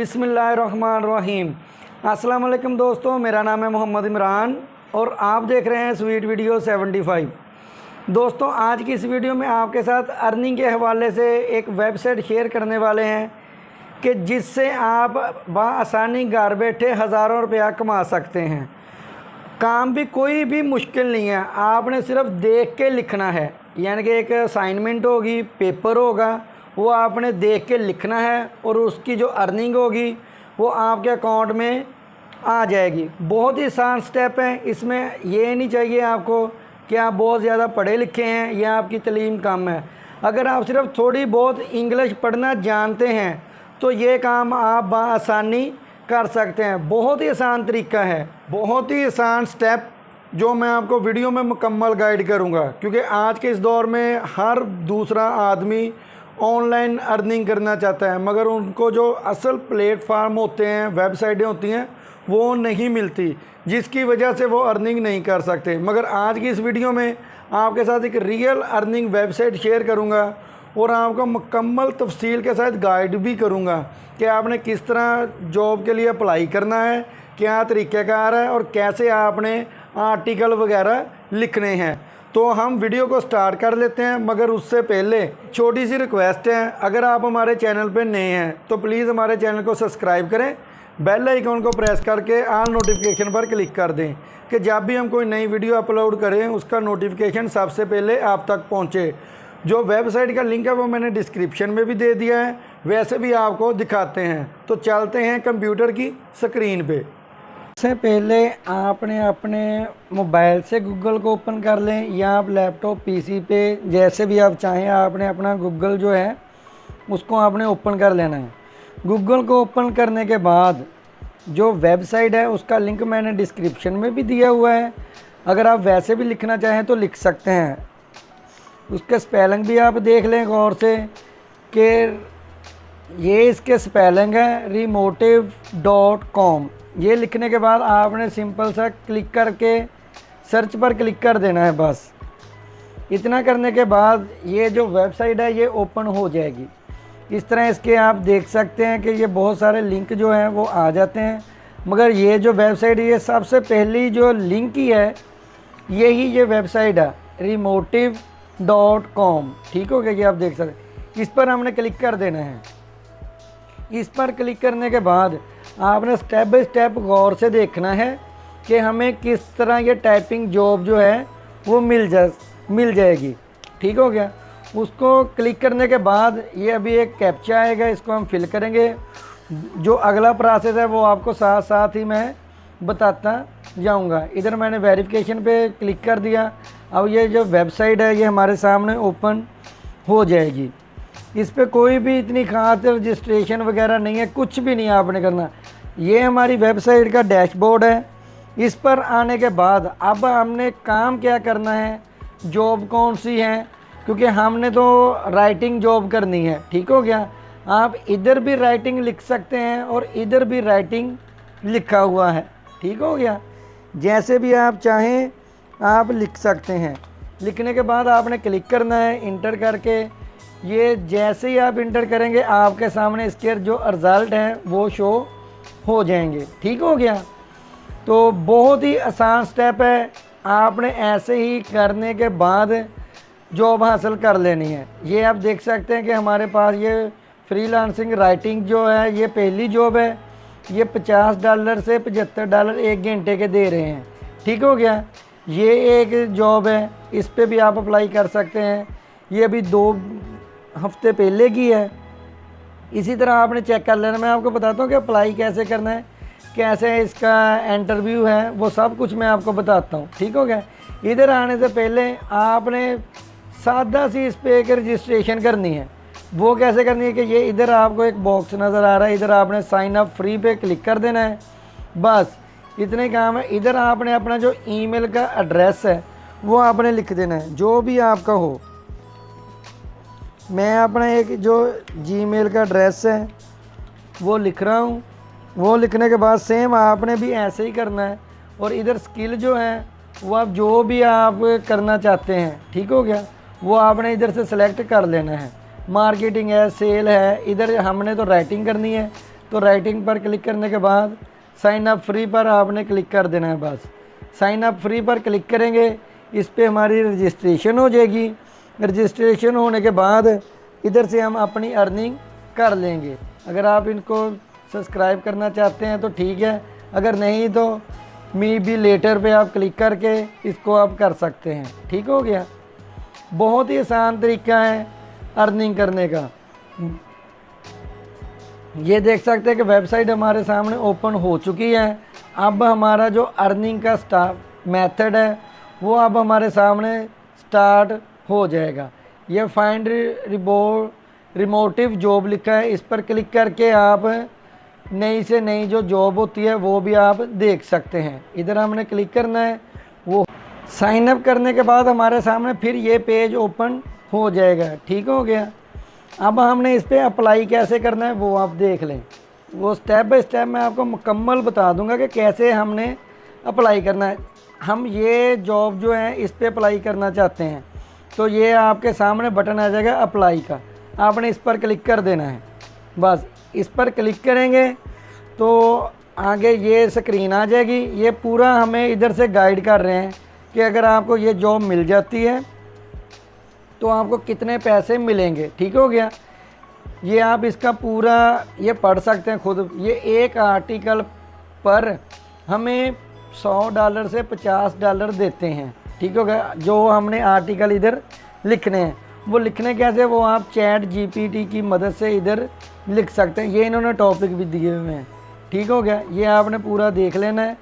बिस्मिल्लाहिर्रहमानिर्रहीम। अस्सलाम वालेकुम दोस्तों, मेरा नाम है मोहम्मद इमरान और आप देख रहे हैं स्वीट वीडियो 75। दोस्तों, आज की इस वीडियो में आपके साथ अर्निंग के हवाले से एक वेबसाइट शेयर करने वाले हैं कि जिससे आप बआसानी घर बैठे हज़ारों रुपया कमा सकते हैं। काम भी कोई भी मुश्किल नहीं है, आपने सिर्फ देख के लिखना है। यानी कि एक असाइनमेंट होगी, पेपर होगा, वो आपने देख के लिखना है और उसकी जो अर्निंग होगी वो आपके अकाउंट में आ जाएगी। बहुत ही आसान स्टेप है। इसमें ये नहीं चाहिए आपको कि आप बहुत ज़्यादा पढ़े लिखे हैं या आपकी तालीम कम है। अगर आप सिर्फ थोड़ी बहुत इंग्लिश पढ़ना जानते हैं तो ये काम आप बआसानी कर सकते हैं। बहुत ही आसान तरीका है, बहुत ही आसान स्टेप जो मैं आपको वीडियो में मुकम्मल गाइड करूंगा, क्योंकि आज के इस दौर में हर दूसरा आदमी ऑनलाइन अर्निंग करना चाहता है, मगर उनको जो असल प्लेटफार्म होते हैं, वेबसाइटें होती हैं, वो नहीं मिलती, जिसकी वजह से वो अर्निंग नहीं कर सकते। मगर आज की इस वीडियो में आपके साथ एक रियल अर्निंग वेबसाइट शेयर करूंगा और आपको मुकम्मल तफसील के साथ गाइड भी करूंगा कि आपने किस तरह जॉब के लिए अप्लाई करना है, क्या तरीक़ाकार है और कैसे आपने आर्टिकल वगैरह लिखने हैं। तो हम वीडियो को स्टार्ट कर लेते हैं, मगर उससे पहले छोटी सी रिक्वेस्ट है, अगर आप हमारे चैनल पर नए हैं तो प्लीज़ हमारे चैनल को सब्सक्राइब करें, बेल आइकन को प्रेस करके ऑल नोटिफिकेशन पर क्लिक कर दें कि जब भी हम कोई नई वीडियो अपलोड करें उसका नोटिफिकेशन सबसे पहले आप तक पहुंचे। जो वेबसाइट का लिंक है वो मैंने डिस्क्रिप्शन में भी दे दिया है, वैसे भी आपको दिखाते हैं। तो चलते हैं कंप्यूटर की स्क्रीन पे। सबसे पहले आपने अपने मोबाइल से गूगल को ओपन कर लें या आप लैपटॉप पीसी पे जैसे भी आप चाहें, आपने अपना गूगल जो है उसको आपने ओपन कर लेना है। गूगल को ओपन करने के बाद जो वेबसाइट है उसका लिंक मैंने डिस्क्रिप्शन में भी दिया हुआ है, अगर आप वैसे भी लिखना चाहें तो लिख सकते हैं। उसके स्पेलिंग भी आप देख लें गौर से कि ये इसके स्पेलिंग है remotive.com। ये लिखने के बाद आपने सिंपल सा क्लिक करके सर्च पर क्लिक कर देना है। बस इतना करने के बाद ये जो वेबसाइट है ये ओपन हो जाएगी। इस तरह इसके आप देख सकते हैं कि ये बहुत सारे लिंक जो हैं वो आ जाते हैं, मगर ये जो वेबसाइट ये सबसे पहली जो लिंक ही है यही ये वेबसाइट है remotive.com। ठीक हो गया, ये आप देख सकते हैं। इस पर हमने क्लिक कर देना है। इस पर क्लिक करने के बाद आपने स्टेप बाय स्टेप गौर से देखना है कि हमें किस तरह ये टाइपिंग जॉब जो है वो मिल जाएगी। ठीक हो गया। उसको क्लिक करने के बाद ये अभी एक कैप्चा आएगा, इसको हम फिल करेंगे। जो अगला प्रोसेस है वो आपको साथ साथ ही मैं बताता जाऊंगा। इधर मैंने वेरिफिकेशन पे क्लिक कर दिया। अब ये जो वेबसाइट है ये हमारे सामने ओपन हो जाएगी। इस पे कोई भी इतनी खास रजिस्ट्रेशन वगैरह नहीं है, कुछ भी नहीं आपने करना। ये हमारी वेबसाइट का डैशबोर्ड है। इस पर आने के बाद अब हमने काम क्या करना है, जॉब कौन सी है, क्योंकि हमने तो राइटिंग जॉब करनी है। ठीक हो गया। आप इधर भी राइटिंग लिख सकते हैं और इधर भी राइटिंग लिखा हुआ है। ठीक हो गया। जैसे भी आप चाहें आप लिख सकते हैं। लिखने के बाद आपने क्लिक करना है इंटर करके। ये जैसे ही आप इंटर करेंगे आपके सामने इसके जो रिज़ल्ट हैं वो शो हो जाएंगे। ठीक हो गया। तो बहुत ही आसान स्टेप है, आपने ऐसे ही करने के बाद जॉब हासिल कर लेनी है। ये आप देख सकते हैं कि हमारे पास ये फ्रीलांसिंग राइटिंग जो है ये पहली जॉब है। ये $50 से $75 एक घंटे के दे रहे हैं। ठीक हो गया। ये एक जॉब है, इस पे भी आप अप्लाई कर सकते हैं। ये अभी 2 हफ्ते पहले की है। इसी तरह आपने चेक कर लेना। मैं आपको बताता हूँ कि अप्लाई कैसे करना है, कैसे इसका इंटरव्यू है, वो सब कुछ मैं आपको बताता हूँ। ठीक हो गया। इधर आने से पहले आपने सादा सी इस पर एक रजिस्ट्रेशन करनी है। वो कैसे करनी है कि ये इधर आपको एक बॉक्स नज़र आ रहा है, इधर आपने साइन अप फ्री पे क्लिक कर देना है। बस इतने काम है। इधर आपने अपना जो ईमेल का एड्रेस है वो आपने लिख देना है, जो भी आपका हो। मैं अपना एक जो जीमेल का एड्रेस है वो लिख रहा हूँ। वो लिखने के बाद सेम आपने भी ऐसे ही करना है। और इधर स्किल जो है वो आप जो भी आप करना चाहते हैं, ठीक हो गया, वो आपने इधर से सिलेक्ट कर लेना है। मार्केटिंग है, सेल है, इधर हमने तो राइटिंग करनी है तो राइटिंग पर क्लिक करने के बाद साइन अप फ्री पर आपने क्लिक कर देना है। बस साइन अप फ्री पर क्लिक करेंगे, इस पर हमारी रजिस्ट्रेशन हो जाएगी। रजिस्ट्रेशन होने के बाद इधर से हम अपनी अर्निंग कर लेंगे। अगर आप इनको सब्सक्राइब करना चाहते हैं तो ठीक है, अगर नहीं तो मी बी लेटर पे आप क्लिक करके इसको आप कर सकते हैं। ठीक हो गया। बहुत ही आसान तरीका है अर्निंग करने का। ये देख सकते हैं कि वेबसाइट हमारे सामने ओपन हो चुकी है। अब हमारा जो अर्निंग का स्टार्ट मेथड है वो अब हमारे सामने स्टार्ट हो जाएगा। ये फाइंड रिमोटिव जॉब लिखा है, इस पर क्लिक करके आप नई से नई जो जॉब होती है वो भी आप देख सकते हैं। इधर हमने क्लिक करना है। वो साइन अप करने के बाद हमारे सामने फिर ये पेज ओपन हो जाएगा। ठीक हो गया। अब हमने इस पर अप्लाई कैसे करना है वो आप देख लें। वो स्टेप बाय स्टेप मैं आपको मुकम्मल बता दूंगा कि कैसे हमने अप्लाई करना है। हम ये जॉब जो है इस पर अप्लाई करना चाहते हैं तो ये आपके सामने बटन आ जाएगा अप्लाई का, आपने इस पर क्लिक कर देना है। बस इस पर क्लिक करेंगे तो आगे ये स्क्रीन आ जाएगी। ये पूरा हमें इधर से गाइड कर रहे हैं कि अगर आपको ये जॉब मिल जाती है तो आपको कितने पैसे मिलेंगे। ठीक हो गया। ये आप इसका पूरा ये पढ़ सकते हैं खुद। ये एक आर्टिकल पर हमें $100 से $50 देते हैं। ठीक हो गया। जो हमने आर्टिकल इधर लिखने हैं वो लिखने कैसे, वो आप चैट जीपीटी की मदद से इधर लिख सकते हैं। ये इन्होंने टॉपिक भी दिए हुए हैं। ठीक हो गया। ये आपने पूरा देख लेना है।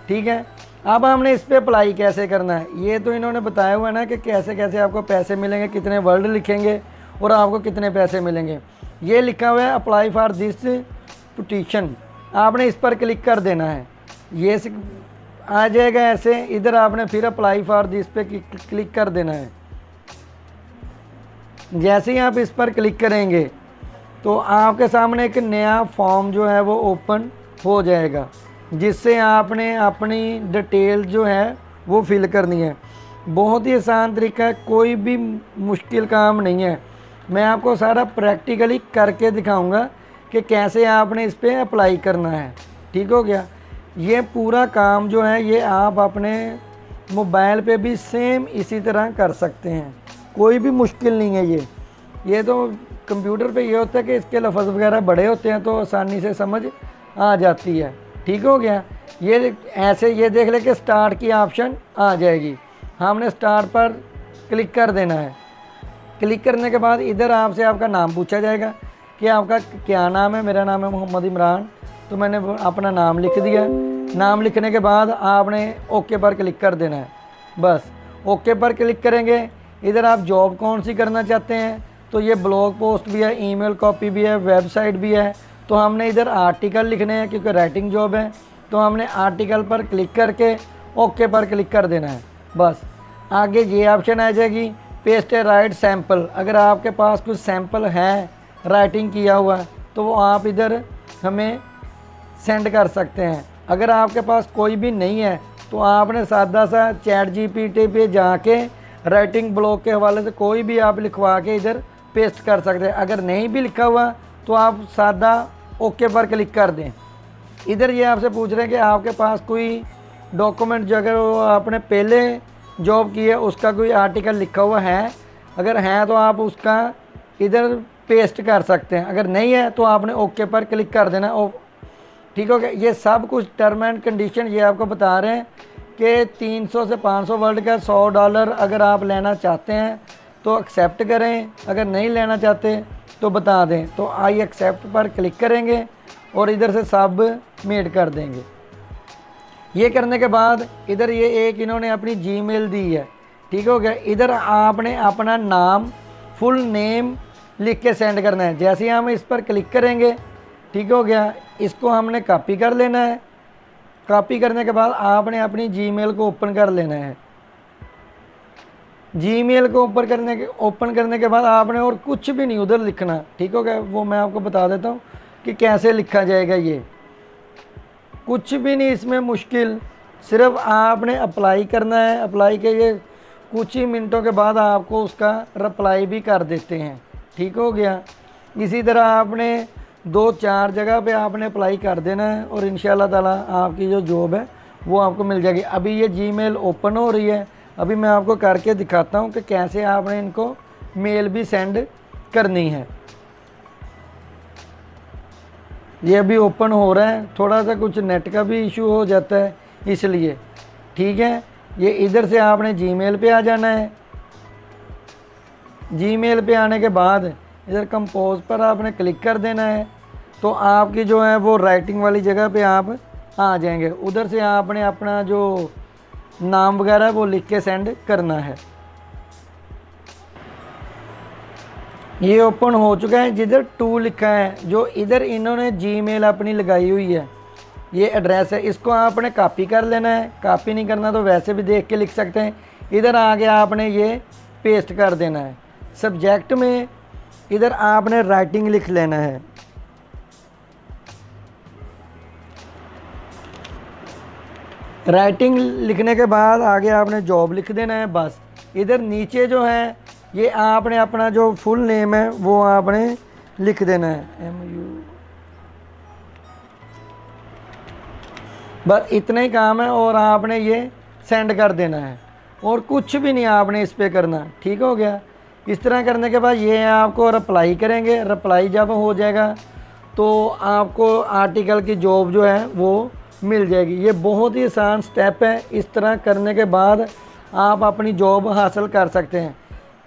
ठीक है। अब हमने इस पर अप्लाई कैसे करना है ये तो इन्होंने बताया हुआ है ना कि कैसे कैसे आपको पैसे मिलेंगे, कितने वर्ड लिखेंगे और आपको कितने पैसे मिलेंगे। ये लिखा हुआ है अप्लाई फॉर दिस पिटीशन, आपने इस पर क्लिक कर देना है। ये आ जाएगा ऐसे। इधर आपने फिर अप्लाई फॉर दिस पे क्लिक कर देना है। जैसे ही आप इस पर क्लिक करेंगे तो आपके सामने एक नया फॉर्म जो है वो ओपन हो जाएगा, जिससे आपने अपनी डिटेल जो है वो फिल करनी है। बहुत ही आसान तरीका है, कोई भी मुश्किल काम नहीं है। मैं आपको सारा प्रैक्टिकली करके दिखाऊंगा कि कैसे आपने इस पर अप्लाई करना है। ठीक हो गया। ये पूरा काम जो है ये आप अपने मोबाइल पे भी सेम इसी तरह कर सकते हैं, कोई भी मुश्किल नहीं है। ये तो कंप्यूटर पे ये होता है कि इसके लफ्ज़ वगैरह बड़े होते हैं तो आसानी से समझ आ जाती है। ठीक हो गया। ये ऐसे ये देख ले कि स्टार्ट की ऑप्शन आ जाएगी, हमने स्टार्ट पर क्लिक कर देना है। क्लिक करने के बाद इधर आपसे आपका नाम पूछा जाएगा कि आपका क्या नाम है। मेरा नाम है मोहम्मद इमरान, तो मैंने अपना नाम लिख दिया। नाम लिखने के बाद आपने ओके पर क्लिक कर देना है। बस ओके पर क्लिक करेंगे। इधर आप जॉब कौन सी करना चाहते हैं, तो ये ब्लॉग पोस्ट भी है, ईमेल कॉपी भी है, वेबसाइट भी है। तो हमने इधर आर्टिकल लिखने हैं क्योंकि राइटिंग जॉब है, तो हमने आर्टिकल पर क्लिक करके ओके पर क्लिक कर देना है। बस आगे ये ऑप्शन आ जाएगी पेस्ट ए राइट सैम्पल। अगर आपके पास कुछ सैम्पल है राइटिंग किया हुआ तो वो आप इधर हमें सेंड कर सकते हैं। अगर आपके पास कोई भी नहीं है तो आपने सादा सा चैट जीपीटी पे जाके राइटिंग ब्लॉग के हवाले से कोई भी आप लिखवा के इधर पेस्ट कर सकते हैं। अगर नहीं भी लिखा हुआ तो आप सादा ओके पर क्लिक कर दें। इधर ये आपसे पूछ रहे हैं कि आपके पास कोई डॉक्यूमेंट जो अगर वो आपने पहले जॉब की है उसका कोई आर्टिकल लिखा हुआ है, अगर है तो आप उसका इधर पेस्ट कर सकते हैं। अगर नहीं है तो आपने ओके पर क्लिक कर देना। ठीक हो गया। ये सब कुछ टर्म एंड कंडीशन ये आपको बता रहे हैं कि 300 से 500 वर्ड का $100 अगर आप लेना चाहते हैं तो एक्सेप्ट करें, अगर नहीं लेना चाहते तो बता दें। तो आई एक्सेप्ट पर क्लिक करेंगे और इधर से सब मेड कर देंगे। ये करने के बाद इधर ये एक इन्होंने अपनी जीमेल दी है। ठीक हो गया। इधर आपने अपना नाम फुल नेम लिख के सेंड करना है। जैसे ही हम इस पर क्लिक करेंगे, ठीक हो गया, इसको हमने कॉपी कर लेना है। कॉपी करने के बाद आपने अपनी जीमेल को ओपन कर लेना है। जीमेल को ओपन करने के बाद आपने और कुछ भी नहीं उधर लिखना। ठीक हो गया। वो मैं आपको बता देता हूँ कि कैसे लिखा जाएगा। ये कुछ भी नहीं इसमें मुश्किल, सिर्फ आपने अप्लाई करना है। अप्लाई के ये कुछ ही मिनटों के बाद आपको उसका रिप्लाई भी कर देते हैं। ठीक हो गया। इसी तरह आपने 2-4 जगह पे आपने अप्लाई कर देना है और इंशाल्लाह ताला आपकी जो जॉब है वो आपको मिल जाएगी। अभी ये जीमेल ओपन हो रही है, अभी मैं आपको करके दिखाता हूँ कि कैसे आपने इनको मेल भी सेंड करनी है। ये अभी ओपन हो रहा है, थोड़ा सा कुछ नेट का भी इशू हो जाता है इसलिए, ठीक है। ये इधर से आपने जीमेल पे आ जाना है। जीमेल पे आने के बाद इधर कंपोज पर आपने क्लिक कर देना है, तो आपकी जो है वो राइटिंग वाली जगह पे आप आ जाएंगे। उधर से आपने अपना जो नाम वगैरह वो लिख के सेंड करना है। ये ओपन हो चुका है। जिधर 2 लिखा है, जो इधर इन्होंने जीमेल अपनी लगाई हुई है, ये एड्रेस है, इसको आपने कॉपी कर लेना है। कॉपी नहीं करना तो वैसे भी देख के लिख सकते हैं। इधर आगे आपने ये पेस्ट कर देना है। सब्जेक्ट में इधर आपने राइटिंग लिख लेना है। राइटिंग लिखने के बाद आगे आपने जॉब लिख देना है बस। इधर नीचे जो है ये आपने अपना जो फुल नेम है वो आपने लिख देना है, MU। बस इतना ही काम है और आपने ये सेंड कर देना है और कुछ भी नहीं आपने इस पर करना। ठीक हो गया। इस तरह करने के बाद ये आपको रिप्लाई करेंगे। रिप्लाई जब हो जाएगा तो आपको आर्टिकल की जॉब जो है वो मिल जाएगी। ये बहुत ही आसान स्टेप है। इस तरह करने के बाद आप अपनी जॉब हासिल कर सकते हैं।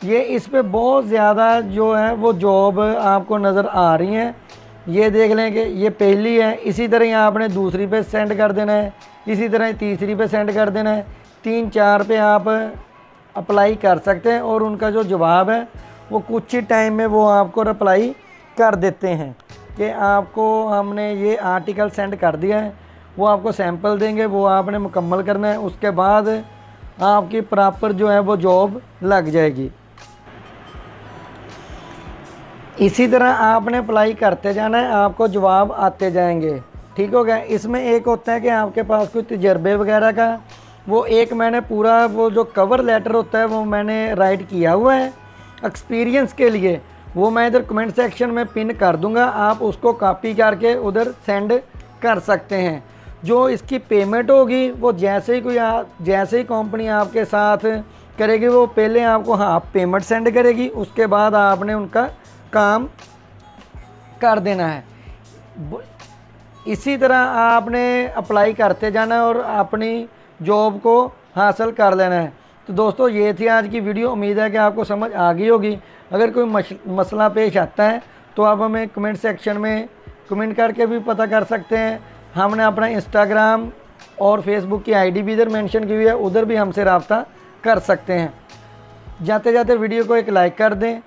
ये इस पे बहुत ज़्यादा जो है वो जॉब आपको नज़र आ रही हैं। ये देख लें कि ये पहली है, इसी तरह यहाँ आपने दूसरी पे सेंड कर देना है, इसी तरह तीसरी पे सेंड कर देना है। 3-4 पे आप अप्लाई कर सकते हैं और उनका जो जवाब है वो कुछ ही टाइम में वो आपको रिप्लाई कर देते हैं कि आपको हमने ये आर्टिकल सेंड कर दिया है। वो आपको सैंपल देंगे, वो आपने मुकम्मल करना है। उसके बाद आपकी प्रॉपर जो है वो जॉब लग जाएगी। इसी तरह आपने अप्लाई करते जाना है, आपको जवाब आते जाएंगे। ठीक हो गया। इसमें एक होता है कि आपके पास कोई तजर्बे वगैरह का, वो एक मैंने पूरा वो जो कवर लेटर होता है वो मैंने राइट किया हुआ है एक्सपीरियंस के लिए। वो मैं इधर कमेंट सेक्शन में पिन कर दूंगा, आप उसको कॉपी करके उधर सेंड कर सकते हैं। जो इसकी पेमेंट होगी वो जैसे ही कंपनी आपके साथ करेगी वो पहले आपको हाफ पेमेंट सेंड करेगी, उसके बाद आपने उनका काम कर देना है। इसी तरह आपने अप्लाई करते जाना है और अपनी जॉब को हासिल कर लेना है। तो दोस्तों ये थी आज की वीडियो। उम्मीद है कि आपको समझ आ गई होगी। अगर कोई मसला पेश आता है तो आप हमें कमेंट सेक्शन में कमेंट करके भी पता कर सकते हैं। हमने अपना इंस्टाग्राम और फेसबुक की आईडी भी इधर मेंशन की हुई है, उधर भी हमसे रब्ता कर सकते हैं। जाते जाते वीडियो को एक लाइक कर दें।